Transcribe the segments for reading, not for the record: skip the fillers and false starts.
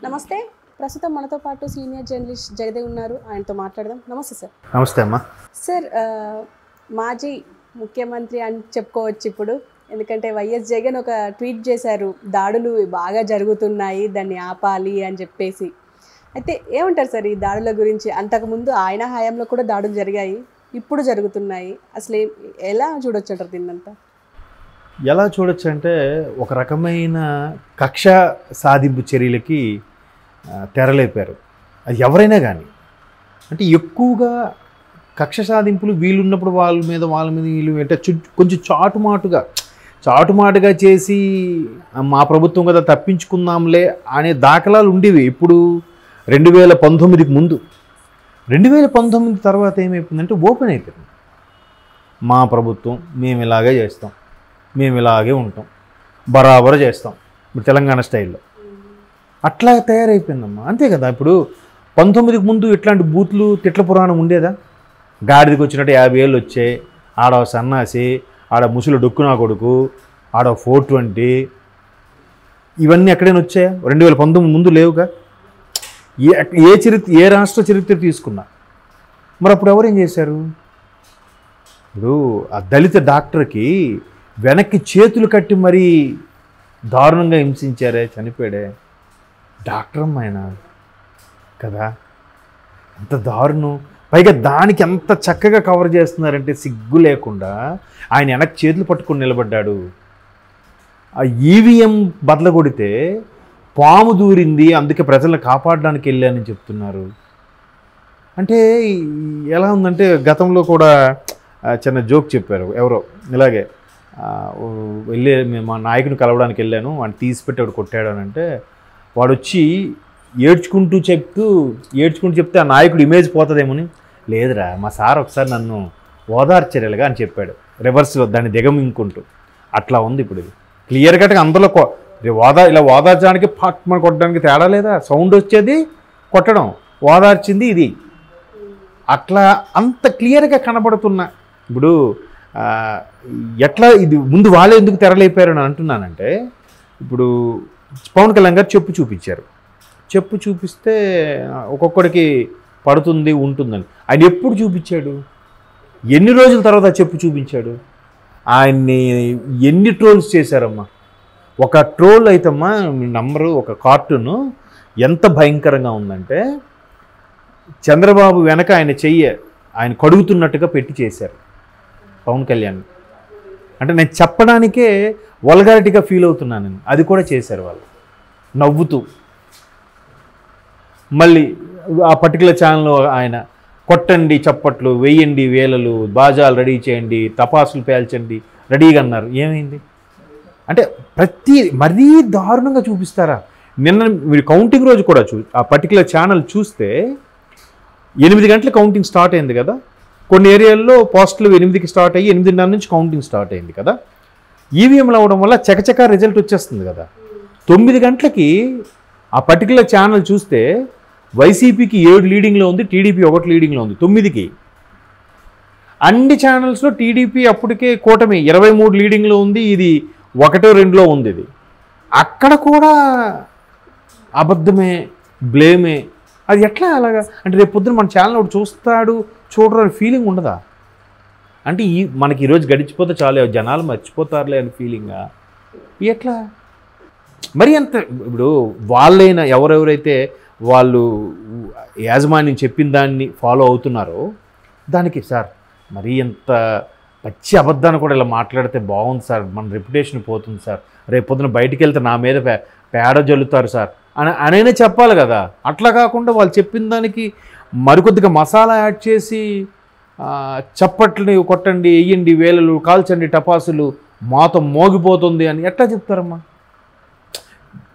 నమస్తే. ప్రస్తుతం మనతో పాటు సీనియర్ జర్నలిస్ట్ జగదేవ్ ఉన్నారు. ఆయనతో మాట్లాడదాం. నమస్తే సార్. నమస్తే అమ్మా. సార్, మాజీ ముఖ్యమంత్రి అని చెప్పుకోవచ్చు ఇప్పుడు. ఎందుకంటే వైఎస్ జగన్ ఒక ట్వీట్ చేశారు, దాడులు బాగా జరుగుతున్నాయి, దాన్ని ఆపాలి అని చెప్పేసి. అయితే ఏమంటారు సార్ ఈ దాడుల గురించి? అంతకుముందు ఆయన హయాంలో కూడా దాడులు జరిగాయి, ఇప్పుడు జరుగుతున్నాయి. అసలు ఎలా చూడొచ్చు అంటారు దీన్నంతా? ఎలా చూడొచ్చు అంటే, ఒక రకమైన కక్ష సాధింపు చర్యలకి తెరలేపారు. అది ఎవరైనా కానీ. అంటే ఎక్కువగా కక్ష సాధింపులు వీళ్ళున్నప్పుడు వాళ్ళ మీద వీళ్ళు అంటే కొంచెం చాటుమాటుగా చేసి మా ప్రభుత్వం కదా తప్పించుకుందాంలే అనే దాఖలాలు ఉండేవి. ఇప్పుడు 2019కి ముందు. 2019 తర్వాత ఏమైపోయిందంటే ఓపెన్ అయిపోయింది. మా ప్రభుత్వం మేము ఇలాగే చేస్తాం, మేము ఇలాగే ఉంటాం, బరాబరు చేస్తాం, ఇప్పుడు తెలంగాణ స్టైల్లో అట్లా తయారైపోయిందమ్మా. అంతే కదా. ఇప్పుడు 19కి ముందు ఇట్లాంటి బూతులు తిట్ల పురాణం ఉండేదా? గాడిదికి వచ్చినట్టు 50 ఏళ్ళు వచ్చాయి, ఆడ సన్నాసి, ఆడ ముసులు డొక్కునా కొడుకు, ఆడ 420, ఇవన్నీ ఎక్కడైనా వచ్చాయా? 2019 ముందు లేవుగా. ఏ రాష్ట్ర చరిత్ర తీసుకున్నా. మరి అప్పుడు ఎవరేం చేశారు? ఇప్పుడు ఆ దళిత డాక్టర్కి వెనక్కి చేతులు కట్టి మరీ దారుణంగా హింసించారే, చనిపోయాడే. డాక్టర్ అమ్మాయినా కదా, అంత దారుణం. పైగా దానికి ఎంత చక్కగా కవర్ చేస్తున్నారంటే సిగ్గు లేకుండా ఆయన వెనక్కి చేతులు పట్టుకొని నిలబడ్డాడు. ఆ ఈవీఎం బదల కొడితే పాము దూరింది, అందుకే ప్రజలను కాపాడడానికి వెళ్ళానని చెప్తున్నారు. అంటే ఎలా ఉందంటే, గతంలో కూడా చిన్న జోక్ చెప్పారు ఎవరో, ఇలాగే మా నాయకుని కలవడానికి వెళ్ళాను, వాడిని తీసిపెట్టి వాడు కొట్టాడు అని అంటే, వాడు వచ్చి ఏడ్చుకుంటూ చెప్తే ఆ నాయకుడు ఇమేజ్ పోతుందేమోని, లేదురా మా సార్ ఒకసారి నన్ను ఓదార్చరేలుగా అని చెప్పాడు. రివర్స్లో దాన్ని దిగమింకుంటూ. అట్లా ఉంది ఇప్పుడు. ఇది క్లియర్ కట్గా అందులో ఇలా ఓదార్చడానికి మన కొట్టడానికి తేడా లేదా? సౌండ్ వచ్చేది కొట్టడం, ఓదార్చింది ఇది. అట్లా అంత క్లియర్గా కనబడుతున్నా. ఇప్పుడు ఎట్లా ఇది ముందు వాళ్ళే ఎందుకు తెరలేపారు అని అంటున్నానంటే, ఇప్పుడు పవన్ కళ్యాణ్ గారు చెప్పు చూపిస్తే ఒక్కొక్కడికి పడుతుంది ఉంటుందని. ఆయన ఎప్పుడు చూపించాడు? ఎన్ని రోజుల తర్వాత చెప్పు చూపించాడు? ఆయన్ని ఎన్ని ట్రోల్స్ చేశారమ్మా. ఒక ట్రోల్ అయితేమ్మా నంబరు, ఒక కార్టూను ఎంత భయంకరంగా ఉందంటే, చంద్రబాబు వెనక ఆయన కడుగుతున్నట్టుగా పెట్టి చేశారు పవన్ కళ్యాణ్. అంటే నేను చెప్పడానికే వల్గారిటీగా ఫీల్ అవుతున్నాను. అది కూడా చేశారు వాళ్ళు నవ్వుతూ. మళ్ళీ ఆ పర్టికులర్ ఛానల్లో ఆయన కొట్టండి చప్పట్లు, వేయండి వేలలు, బాజాలు రెడీ చేయండి, తపాసులు పేల్చండి రెడీగా అన్నారు. ఏమైంది అంటే మరీ దారుణంగా చూపిస్తారా? నిన్న మీరు కౌంటింగ్ రోజు కూడా ఆ పర్టికులర్ ఛానల్ చూస్తే 8 గంటల కౌంటింగ్ స్టార్ట్ అయింది కదా. కొన్ని ఏరియాల్లో పోస్టులు 8కి స్టార్ట్ అయ్యి 8:30 నుంచి కౌంటింగ్ స్టార్ట్ అయింది కదా. ఈవీఎంలు అవ్వడం వల్ల చకచకా రిజల్ట్ వచ్చేస్తుంది కదా. 9 గంటలకి ఆ పర్టికులర్ ఛానల్ చూస్తే వైసీపీకి 7 లీడింగ్లో ఉంది, టీడీపీ 1 లీడింగ్లో ఉంది. 9కి అన్ని ఛానల్స్లో టీడీపీ అప్పటికే కూటమి 23 లీడింగ్లో ఉంది, ఇది 1-2లో ఉంది. ఇది అక్కడ కూడా అబద్ధమే, బ్లేమే. అది ఎట్లా అలాగా? అంటే రేపు పొద్దున మన ఛానల్ ఒకటి చూడరు అనే ఫీలింగ్ ఉండదా? అంటే మనకి ఈరోజు గడిచిపోతే చాలు, జనాలు మర్చిపోతారులే అని ఫీలింగా? ఎట్లా మరి అంత? ఇప్పుడు వాళ్ళైనా ఎవరెవరైతే వాళ్ళు యాజమాన్యం చెప్పిన దాన్ని ఫాలో అవుతున్నారో దానికి, సార్ మరీ ఎంత పచ్చి అబద్ధాన్ని కూడా ఇలా మాట్లాడితే బాగుంది సార్, మన రెప్యుటేషన్ పోతుంది సార్, రేపు పొద్దున బయటికి వెళ్తే నా మీద పేడ జల్లుతారు సార్ అనైనా చెప్పాలి కదా. అట్లా కాకుండా వాళ్ళు చెప్పిన దానికి మరికొద్దిగా మసాలా యాడ్ చేసి చప్పట్లు కొట్టండి, వేయండి వేలలు, కాల్చండి టపాసులు, మాతో మోగిపోతుంది అని ఎట్లా చెప్తారమ్మా?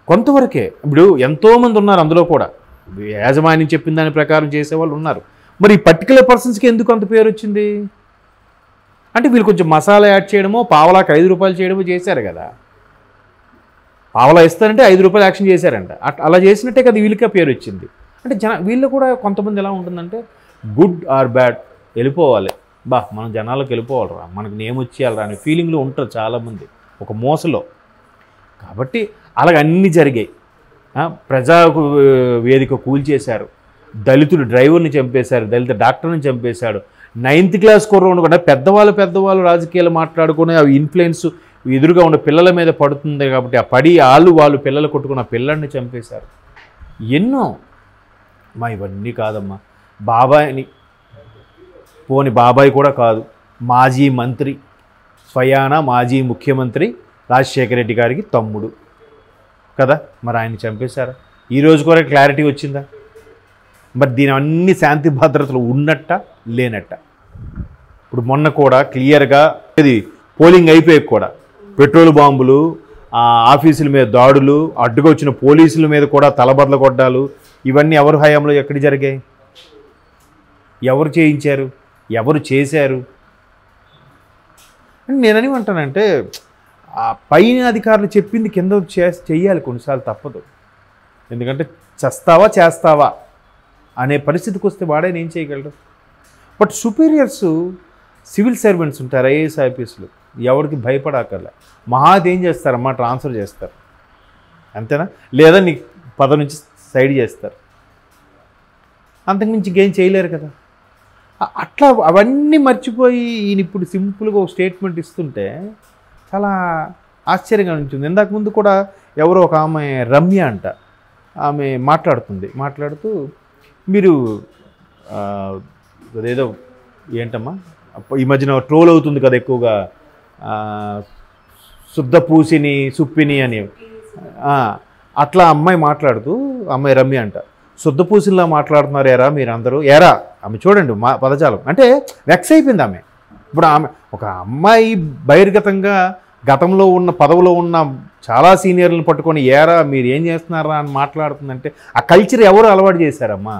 కొంతవరకే. ఇప్పుడు ఎంతోమంది ఉన్నారు అందులో కూడా, యాజమాన్యం చెప్పిన దాని ప్రకారం చేసేవాళ్ళు ఉన్నారు. మరి ఈ పర్టికులర్ పర్సన్స్కి ఎందుకు అంత పేరు వచ్చింది? అంటే వీళ్ళు కొంచెం మసాలా యాడ్ చేయడమో, పావలాకి 5 రూపాయలు చేయడమో చేశారు కదా. పావలా ఇస్తారంటే 5 రూపాయలు యాక్షన్ చేశారంట. అలా చేసినట్టే కదా వీళ్ళకే పేరు వచ్చింది. అంటే వీళ్ళు కూడా కొంతమంది ఎలా ఉంటుందంటే, గుడ్ ఆర్ బ్యాడ్ వెళ్ళిపోవాలి, మనం జనాలకు వెళ్ళిపోవాలరా, మనకు నేమ్ వచ్చేయాలరా అనే ఫీలింగ్లో ఉంటారు చాలామంది ఒక మోసలో. కాబట్టి అలాగ అన్నీ జరిగాయి. ప్రజా వేదిక కూల్చేశారు, దళితులు డ్రైవర్ని చంపేశారు, దళిత డాక్టర్ని చంపేశాడు, 9th క్లాస్ కుర్రోడు కూడా పెద్దవాళ్ళు రాజకీయాలు మాట్లాడుకునే అవి ఇన్ఫ్లుయెన్స్ ఎదురుగా ఉన్న పిల్లల మీద పడుతుంది కాబట్టి ఆ పడి వాళ్ళు పిల్లలు కొట్టుకున్న పిల్లల్ని చంపేశారు. ఎన్నో ఇవన్నీ కాదమ్మా. బాబాయ్ని పోని బాబాయ్ కూడా కాదు, మాజీ మంత్రి, స్వయానా మాజీ ముఖ్యమంత్రి రాజశేఖర రెడ్డి గారికి తమ్ముడు కదా, మరి ఆయన్ని చంపేశారా? ఈరోజు కూడా క్లారిటీ వచ్చిందా? మరి దీని అన్ని శాంతి భద్రతలు ఉన్నట్ట లేనట్ట? ఇప్పుడు మొన్న కూడా క్లియర్గా ఇది పోలింగ్ అయిపోయాక కూడా పెట్రోల్ బాంబులు, ఆఫీసుల మీద దాడులు, అడ్డుగా వచ్చిన పోలీసుల మీద కూడా తలబదల కొట్టాలు, ఇవన్నీ ఎవరు హయాంలో ఎక్కడ జరిగాయి? ఎవరు చేయించారు? ఎవరు చేశారు? నేనని అంటానంటే ఆ పైన అధికారులు చెప్పింది కింద చెయ్యాలి, కొన్నిసార్లు తప్పదు. ఎందుకంటే చేస్తావా అనే పరిస్థితికి వస్తే వాడైనా ఏం చేయగలడు? బట్ సుపీరియర్స్ సివిల్ సర్వెంట్స్ ఉంటారు, ఐఏఎస్ ఆఫీసులు, ఎవరికి భయపడక్కర్లే. మహాది ఏం చేస్తారమ్మా, ట్రాన్స్ఫర్ చేస్తారు అంతేనా, లేదా నీకు పదవి నుంచి సైడ్ చేస్తారు, అంతకుమించి ఇంకేం చేయలేరు కదా. అట్లా అవన్నీ మర్చిపోయి ఈయన ఇప్పుడు సింపుల్గా ఒక స్టేట్మెంట్ ఇస్తుంటే చాలా ఆశ్చర్యంగా ఉంటుంది. ఇందాక ముందు కూడా ఎవరో ఒక ఆమె రమ్య అంట, ఆమె మాట్లాడుతూ మీరు అదేదో ఏంటమ్మా ఈ మధ్యన ట్రోల్ అవుతుంది కదా ఎక్కువగా, శుద్ధ పూసిని సుప్పిని అని, అట్లా అమ్మాయి రమ్య అంట, శుద్ధ పూసిలా మాట్లాడుతున్నారు ఎరా మీరందరూ, ఎరా ఆమె చూడండి పదజాలం అంటే వెక్స్ అయిపోయింది ఆమె. ఇప్పుడు ఒక అమ్మాయి బహిర్గతంగా గతంలో ఉన్న పదవిలో ఉన్న చాలా సీనియర్లను పట్టుకొని ఏరా మీరు ఏం చేస్తున్నారా అని మాట్లాడుతుందంటే ఆ కల్చర్ ఎవరు అలవాటు చేశారమ్మా?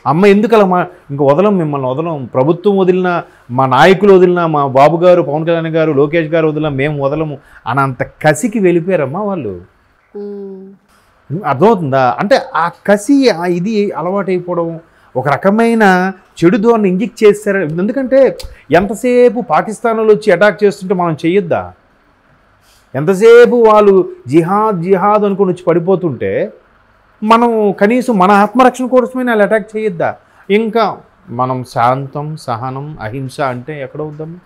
అమ్మ ఎందుకు అలా ఇంక మిమ్మల్ని వదలం, ప్రభుత్వం వదిలినా, మా నాయకులు వదిలినా, మా బాబు గారు, పవన్ కళ్యాణ్ గారు, లోకేష్ గారు వదిలినా మేము వదలము అనంత కసికి వెళ్ళిపోయారమ్మా వాళ్ళు. అర్థమవుతుందా? అంటే ఆ కసి ఇది అలవాటైపోవడం, ఒక రకమైన చెడు ధోరణి ఇంజెక్ట్ చేస్తారు. ఎందుకంటే ఎంతసేపు పాకిస్తాన్లో వచ్చి అటాక్ చేస్తుంటే మనం చేయొద్దా? ఎంతసేపు వాళ్ళు జిహాద్ అనుకుని వచ్చి పడిపోతుంటే మనం కనీసం మన ఆత్మరక్షణ కోసమైనా వాళ్ళు అటాక్ చేయొద్దా? ఇంకా మనం శాంతం, సహనం, అహింస అంటే ఎక్కడ వద్దాము?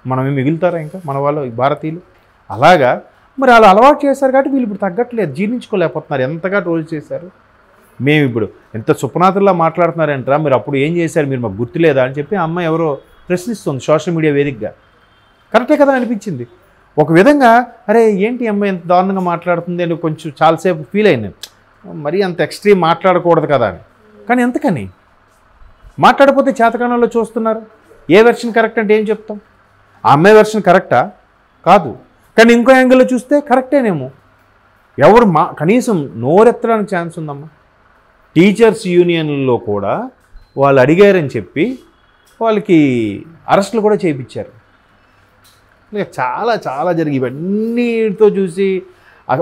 మనమే మిగులుతారా ఇంకా మన వాళ్ళు భారతీయులు? అలాగా మరి వాళ్ళు అలవాటు చేశారు కాబట్టి వీళ్ళు ఇప్పుడు తగ్గట్లేదు, జీర్ణించుకోలేకపోతున్నారు. ఎంతగా ట్రోల్ చేశారు. మేము ఇప్పుడు ఎంత సుప్నాథుల్లా మాట్లాడుతున్నారంటారా, మీరు అప్పుడు ఏం చేశారు, మీరు మాకు గుర్తులేదా అని చెప్పి అమ్మాయి ఎవరో ప్రశ్నిస్తుంది సోషల్ మీడియా వేదికగా. కరెక్టే కదా అనిపించింది ఒక విధంగా. అరే ఏంటి అమ్మాయి ఎంత దారుణంగా మాట్లాడుతుంది అని కొంచెం చాలాసేపు ఫీల్ అయింది. మరీ అంత ఎక్స్ట్రీమ్ మాట్లాడకూడదు కదా అని. కానీ ఎంతకని మాట్లాడకపోతే చేతకాలంలో చూస్తున్నారు. ఏ వెర్షన్ కరెక్ట్ అంటే ఏం చెప్తాం? ఆ అమ్మాయి వెర్షన్ కరెక్టా? కాదు. కానీ ఇంకో యాంగిల్లో చూస్తే కరెక్టేనేమో. ఎవరు కనీసం నోరెత్తడానికి ఛాన్స్ ఉందమ్మా. టీచర్స్ యూనియన్లో కూడా వాళ్ళు అడిగారని చెప్పి వాళ్ళకి అరెస్టులు కూడా చేయించారు. చాలా చాలా జరిగి ఇవన్నీతో చూసి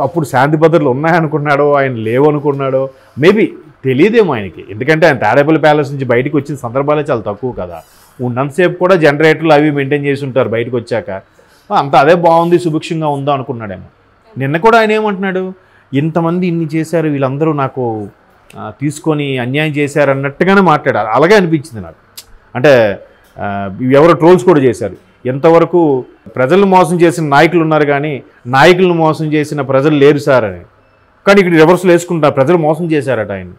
అప్పుడు శాంతి భద్రతలు ఉన్నాయనుకున్నాడో, ఆయన లేవనుకున్నాడో, మేబీ తెలియదేమో ఆయనకి. ఎందుకంటే ఆయన తాడేపల్లి ప్యాలెస్ నుంచి బయటకు వచ్చిన సందర్భాలే చాలా తక్కువ కదా. ఉన్నంతసేపు కూడా జనరేటర్లు అవి మెయింటైన్ చేసి ఉంటారు. బయటకు వచ్చాక అంతా అదే బాగుంది, సుభిక్షంగా ఉందా అనుకున్నాడేమో. నిన్న కూడా ఆయన ఏమంటున్నాడు, ఇంతమంది ఇన్ని చేశారు, వీళ్ళందరూ నాకు తీసుకొని అన్యాయం చేశారు అన్నట్టుగానే మాట్లాడారు. అలాగే అనిపించింది నాకు. అంటే ఎవరో ట్రోల్స్ కూడా చేశారు, ఎంతవరకు ప్రజలను మోసం చేసిన నాయకులు ఉన్నారు కానీ నాయకులను మోసం చేసిన ప్రజలు లేరు సార్ అని. కానీ ఇక్కడ రివర్స్లు వేసుకుంటారు, ప్రజలు మోసం చేశారట ఆయన.